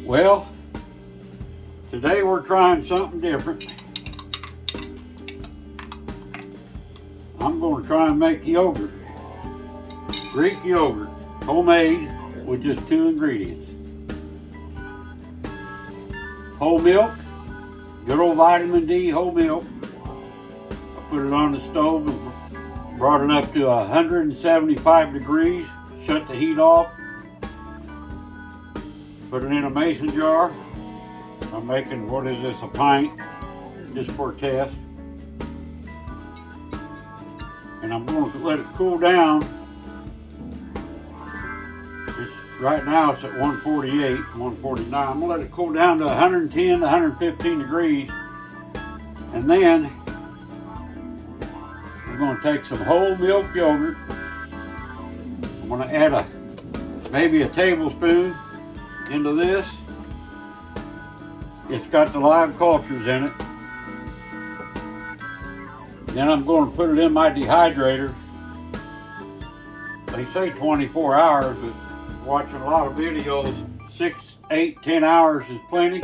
Well, today we're trying something different. I'm going to try and make yogurt. Greek yogurt, homemade, with just 2 ingredients. Whole milk, good old vitamin D whole milk. I put it on the stove and brought it up to 175 degrees, shut the heat off. Put it in a mason jar. I'm making, what is this, a pint, just for a test. And I'm going to let it cool down. Right now it's at 148, 149. I'm going to let it cool down to 110 to 115 degrees. And then I'm going to take some whole milk yogurt. I'm going to add maybe a tablespoon into this. It's got the live cultures in it. Then I'm going to put it in my dehydrator. They say 24 hours, but watching a lot of videos, 6, 8, 10 hours is plenty.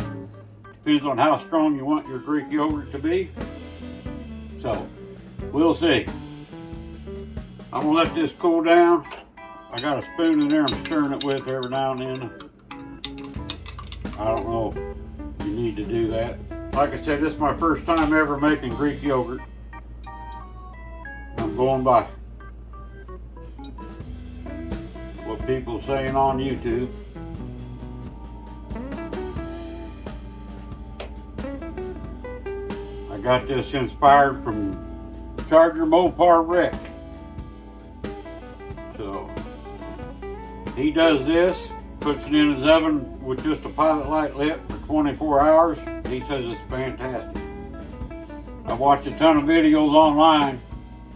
Depends on how strong you want your Greek yogurt to be. So, we'll see. I'm gonna let this cool down. I got a spoon in there I'm stirring it with every now and then. I don't know if you need to do that. Like I said, this is my first time ever making Greek yogurt. I'm going by what people saying on YouTube. I got this inspired from Charger Mopar Rick. So he does this, puts it in his oven with just a pilot light lit for 24 hours. He says it's fantastic. I watched a ton of videos online.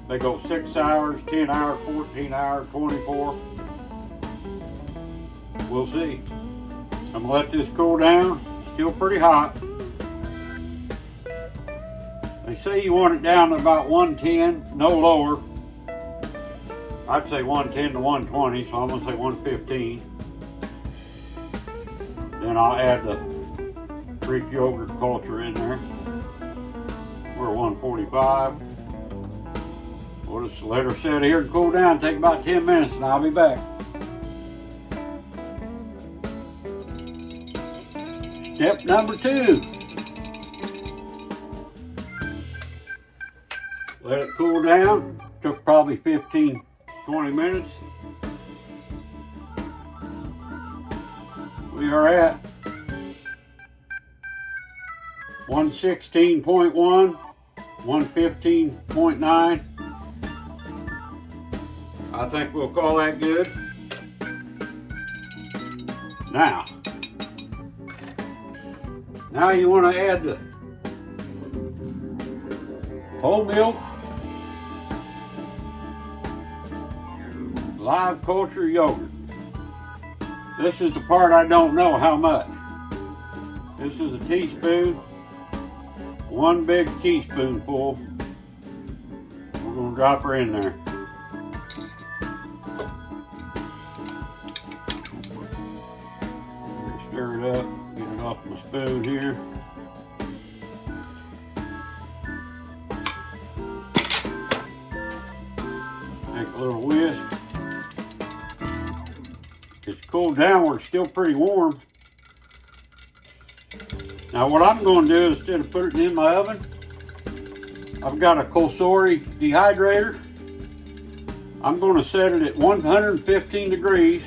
They go 6 hours, 10 hours, 14 hours, 24. We'll see. I'm gonna let this cool down. Still pretty hot. They say you want it down to about 110, no lower. I'd say 110 to 120, so I'm gonna say 115. Then I'll add the Greek yogurt culture in there. We're 145. We'll just let her sit here and cool down. Take about 10 minutes and I'll be back. Step number 2. Let it cool down. Took probably 15, 20 minutes. We are at 116.1, 115.9. I think we'll call that good. Now you want to add the whole milk, live culture yogurt. This is the part I don't know how much. This is a teaspoon, 1 big teaspoonful. We're going to drop her in there. Stir it up, get it off my spoon here. Take a little whisk. It's cooled down where it's still pretty warm. Now what I'm going to do, instead of putting it in my oven, I've got a Carnivore dehydrator. I'm going to set it at 115 degrees.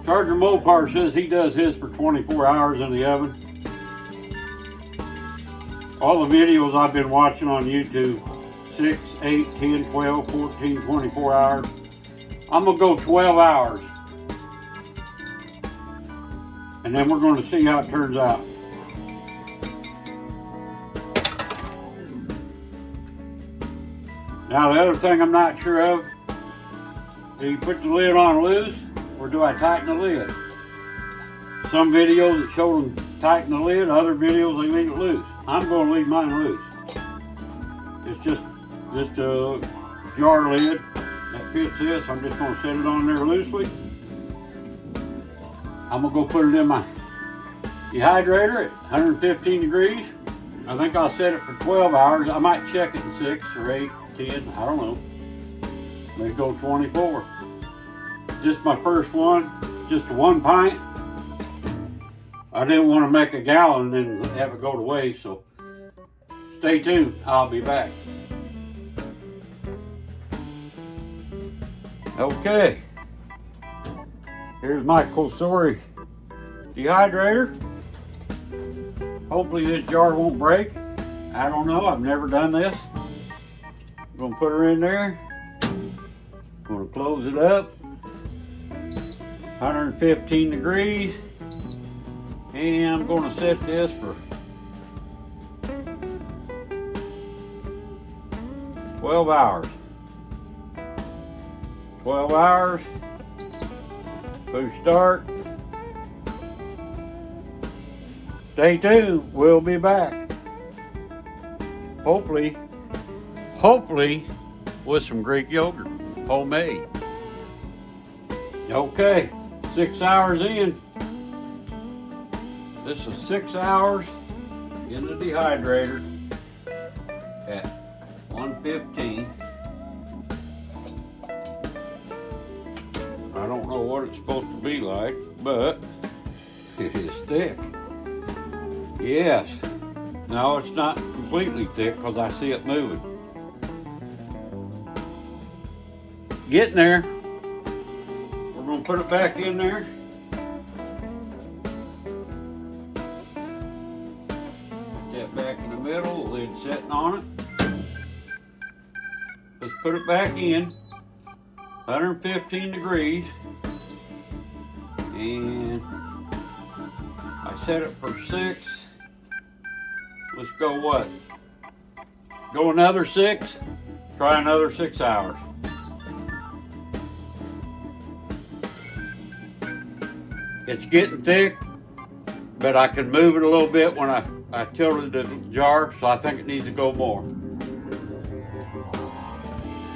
Charger Mopar says he does his for 24 hours in the oven. All the videos I've been watching on YouTube, 6, 8, 10, 12, 14, 24 hours. I'm going to go 12 hours. And then we're going to see how it turns out. Now the other thing I'm not sure of, do you put the lid on loose or do I tighten the lid? Some videos that show them tighten the lid, other videos they leave it loose. I'm going to leave mine loose. It's just a jar lid that fits this. I'm just going to set it on there loosely. I'm gonna go put it in my dehydrator at 115 degrees. I think I'll set it for 12 hours. I might check it in 6 or 8, 10, I don't know. Maybe go 24. Just my first one, just a 1 pint. I didn't want to make a gallon and then have it go to waste, so stay tuned, I'll be back. Okay, here's my Carnivore dehydrator. Hopefully this jar won't break. I don't know, I've never done this. I'm gonna put her in there. I'm gonna close it up. 115 degrees. And I'm gonna set this for 12 hours. 12 hours. Push start. Stay tuned, we'll be back. Hopefully with some Greek yogurt, homemade. Okay, 6 hours in. This is 6 hours in the dehydrator at 115. I don't know what it's supposed to be like, but it is thick. Yes. No, it's not completely thick because I see it moving. Getting there. We're going to put it back in there. That back in the middle, the lid sitting on it. Let's put it back in. 115 degrees. And I set it for 6. Let's go what? Go another 6. Try another 6 hours. It's getting thick, but I can move it a little bit when I tilted the jar, so I think it needs to go more.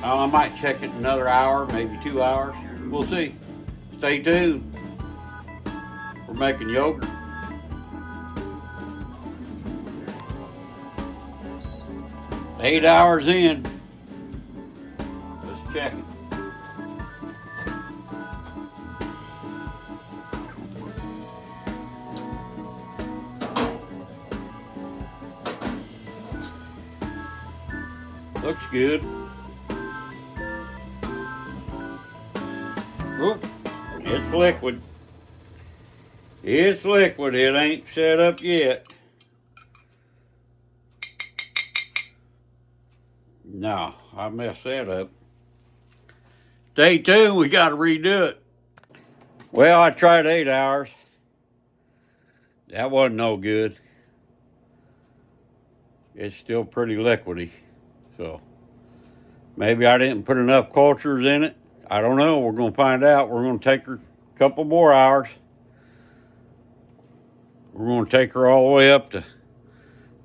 I might check it another hour, maybe 2 hours. We'll see. Stay tuned. We're making yogurt. Eight hours in. Let's check it. Looks good. Oop, it's liquid. It's liquid. It ain't set up yet. No, I messed that up. Stay tuned. We got to redo it. Well, I tried 8 hours. That wasn't no good. It's still pretty liquidy. So maybe I didn't put enough cultures in it. I don't know. We're going to find out. We're going to take her a couple more hours. We're going to take her all the way up to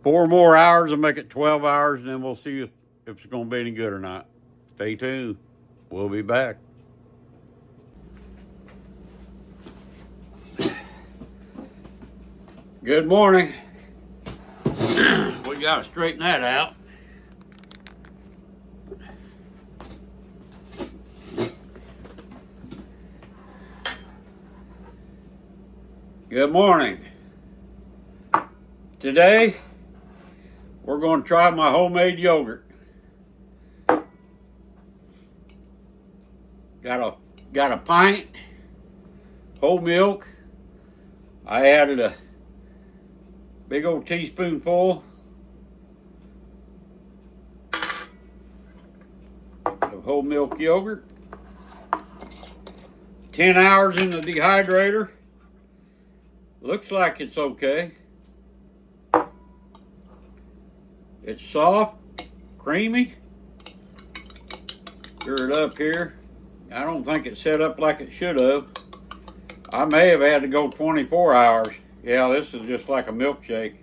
4 more hours and make it 12 hours, and then we'll see if it's going to be any good or not. Stay tuned. We'll be back. Good morning. We got to straighten that out. Good morning. Today, we're going to try my homemade yogurt. Got a pint, whole milk. I added a big old teaspoonful of whole milk yogurt. 10 hours in the dehydrator. Looks like it's okay. It's soft, creamy. Stir it up here. I don't think it's set up like it should have. I may have had to go 24 hours. Yeah, this is just like a milkshake.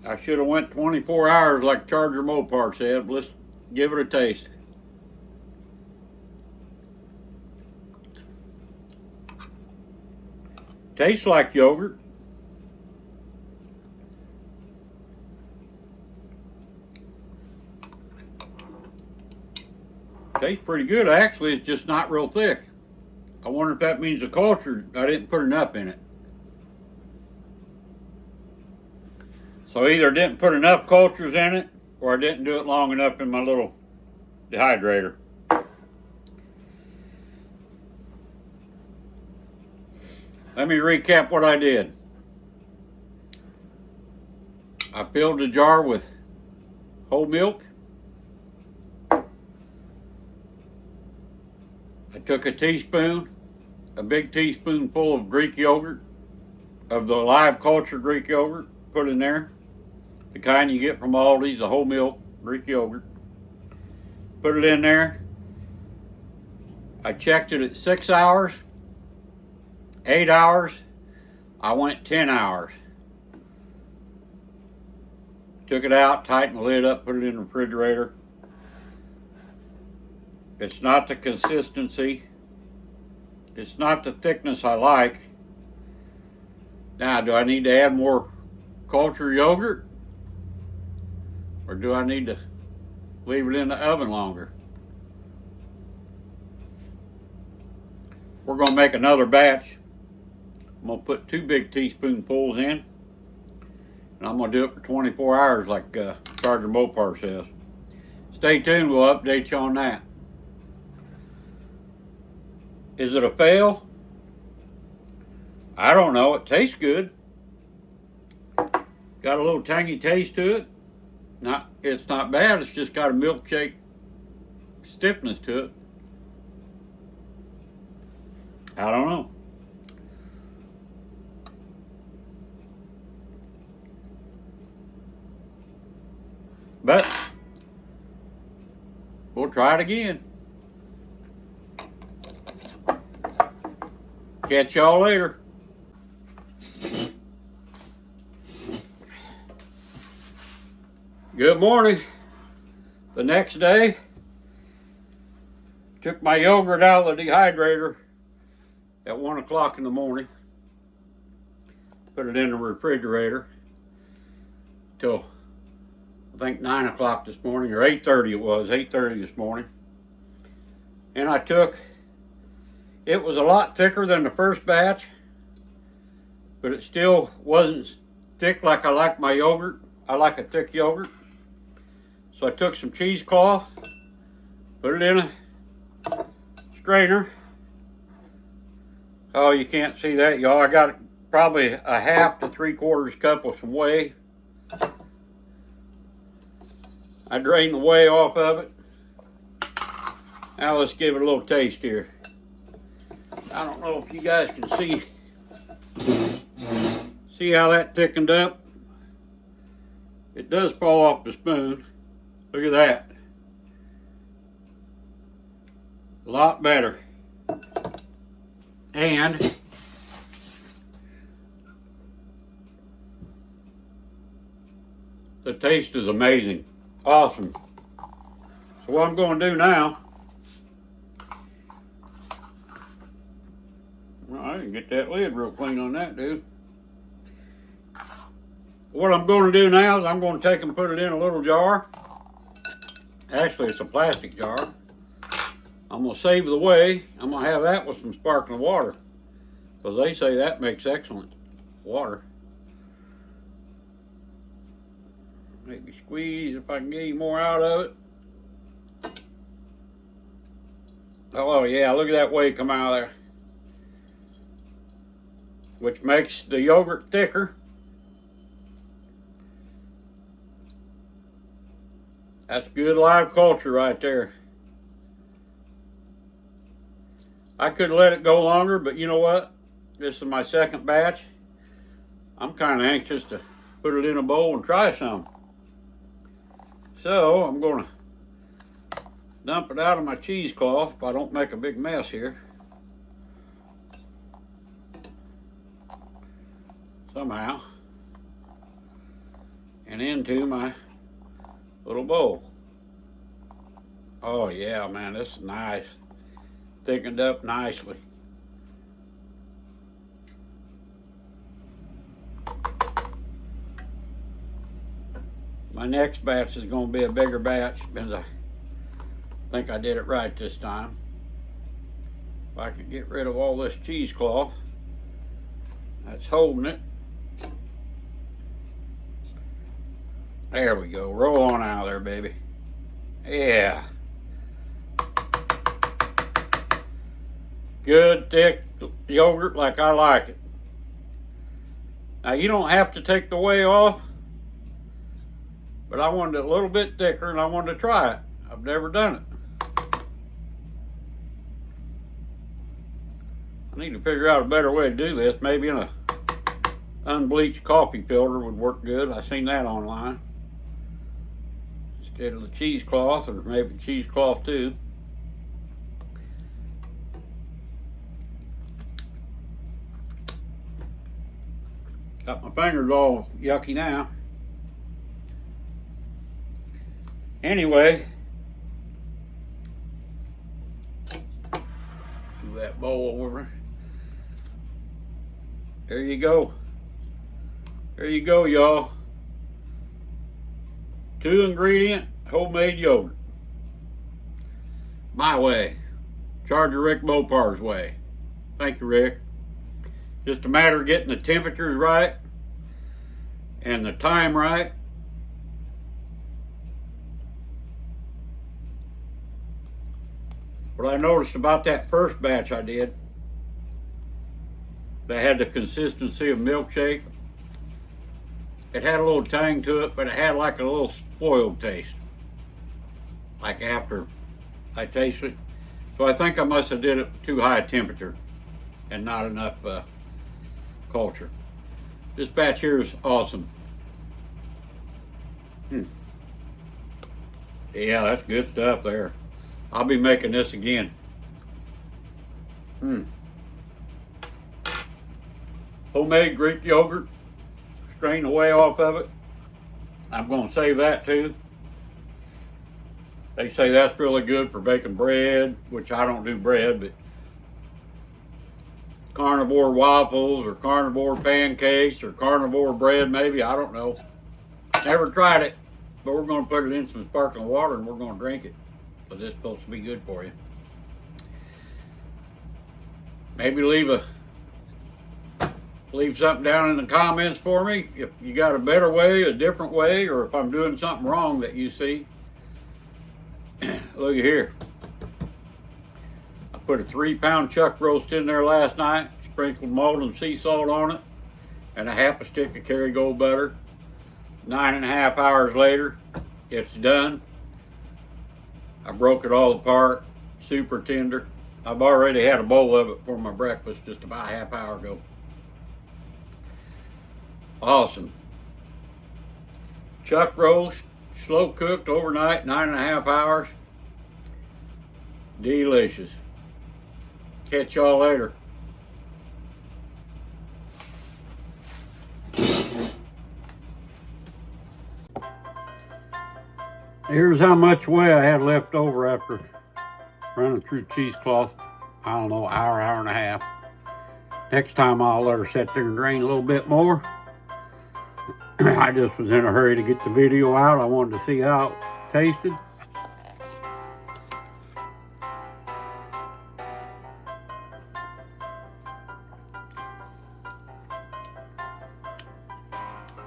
I should have went 24 hours like Charger Mopar said. Let's give it a taste. Tastes like yogurt. Tastes pretty good. Actually, it's just not real thick. I wonder if that means the culture, I didn't put enough in it. So either I didn't put enough cultures in it, or I didn't do it long enough in my little dehydrator. Let me recap what I did. I filled the jar with whole milk. I took a teaspoon, a big teaspoonful of Greek yogurt, of the live culture Greek yogurt, put in there. The kind you get from Aldi's, the whole milk Greek yogurt. Put it in there. I checked it at 6 hours, 8 hours. I went 10 hours. Took it out, tightened the lid up, put it in the refrigerator. It's not the consistency. It's not the thickness I like. Now, do I need to add more culture yogurt? Or do I need to leave it in the oven longer? We're going to make another batch. I'm going to put 2 big teaspoonfuls in. And I'm going to do it for 24 hours like Sergeant Mopar says. Stay tuned, we'll update you on that. Is it a fail? I don't know, it tastes good. Got a little tangy taste to it. It's not bad, it's just got a milkshake stiffness to it. I don't know. But we'll try it again. Catch y'all later. Good morning. The next day, took my yogurt out of the dehydrator at 1 o'clock in the morning. Put it in the refrigerator till I think 9 o'clock this morning, or 8:30 it was, 8:30 this morning. And I took, it was a lot thicker than the first batch, but it still wasn't thick like I like my yogurt. I like a thick yogurt. So I took some cheesecloth, put it in a strainer. Oh, you can't see that, y'all. I got probably a 1/2 to 3/4 cup of some whey. I drained the whey off of it. Now let's give it a little taste here. I don't know if you guys can see how that thickened up. It does fall off the spoon. Look at that. A lot better. And the taste is amazing. Awesome. So what I'm going to do now, well, I didn't get that lid real clean on that, dude. What I'm going to do now is I'm going to take and put it in a little jar. Actually, it's a plastic jar. I'm going to save the whey. I'm going to have that with some sparkling water, because they say that makes excellent water. Maybe squeeze if I can get you more out of it. Oh yeah, look at that whey come out of there. Which makes the yogurt thicker. That's good live culture right there. I could let it go longer, but you know what? This is my second batch. I'm kind of anxious to put it in a bowl and try some. So I'm going to dump it out of my cheesecloth if I don't make a big mess here. Somehow. And into my little bowl. Oh yeah, man, this is nice. Thickened up nicely. My next batch is going to be a bigger batch because I think I did it right this time. If I can get rid of all this cheesecloth that's holding it. There we go. Roll on out of there, baby. Yeah. Good, thick yogurt like I like it. Now, you don't have to take the whey off, but I wanted it a little bit thicker and I wanted to try it. I've never done it. I need to figure out a better way to do this. Maybe in a unbleached coffee filter would work good. I seen that online. Instead of the cheesecloth, or maybe cheesecloth too. Got my fingers all yucky now. Anyway, do that bowl over. There you go. There you go, y'all. 2-ingredient homemade yogurt. My way. Charger Rick Bopar's way. Thank you, Rick. Just a matter of getting the temperatures right and the time right. What I noticed about that first batch I did, that had the consistency of milkshake. It had a little tang to it, but it had like a little spoiled taste. Like after I tasted it. So I think I must have did it too high a temperature and not enough culture. This batch here is awesome. Yeah, that's good stuff there. I'll be making this again. Homemade Greek yogurt. Strain the whey off of it. I'm going to save that too. They say that's really good for baking bread, which I don't do bread, but carnivore waffles or carnivore pancakes or carnivore bread maybe, I don't know. Never tried it, but we're going to put it in some sparkling water and we're going to drink it. So this is supposed to be good for you. Maybe leave something down in the comments for me if you got a better way, a different way, or if I'm doing something wrong that you see. Look at here. I put a 3-pound chuck roast in there last night, sprinkled malt and sea salt on it, and a half a stick of Kerrygold butter. 9.5 hours later, it's done. I broke it all apart, super tender. I've already had a bowl of it for my breakfast just about a half hour ago. Awesome. Chuck roast, slow cooked overnight, 9.5 hours. Delicious. Catch y'all later. Here's how much whey I had left over after running through cheesecloth. I don't know, hour and a half. Next time I'll let her sit there and drain a little bit more. I just was in a hurry to get the video out. I wanted to see how it tasted.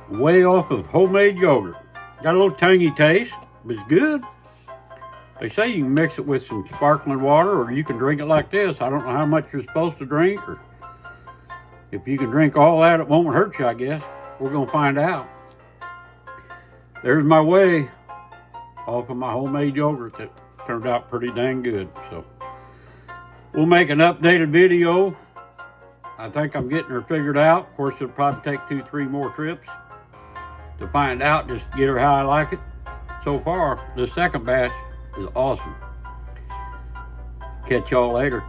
Whey off of homemade yogurt. Got a little tangy taste, but it's good. They say you can mix it with some sparkling water or you can drink it like this. I don't know how much you're supposed to drink, or if you can drink all that, it won't hurt you, I guess. We're going to find out. There's my whey off of my homemade yogurt that turned out pretty dang good. So we'll make an updated video. I think I'm getting her figured out. Of course, it'll probably take 2-3 more trips to find out, just to get her how I like it. So far, the second batch is awesome. Catch y'all later.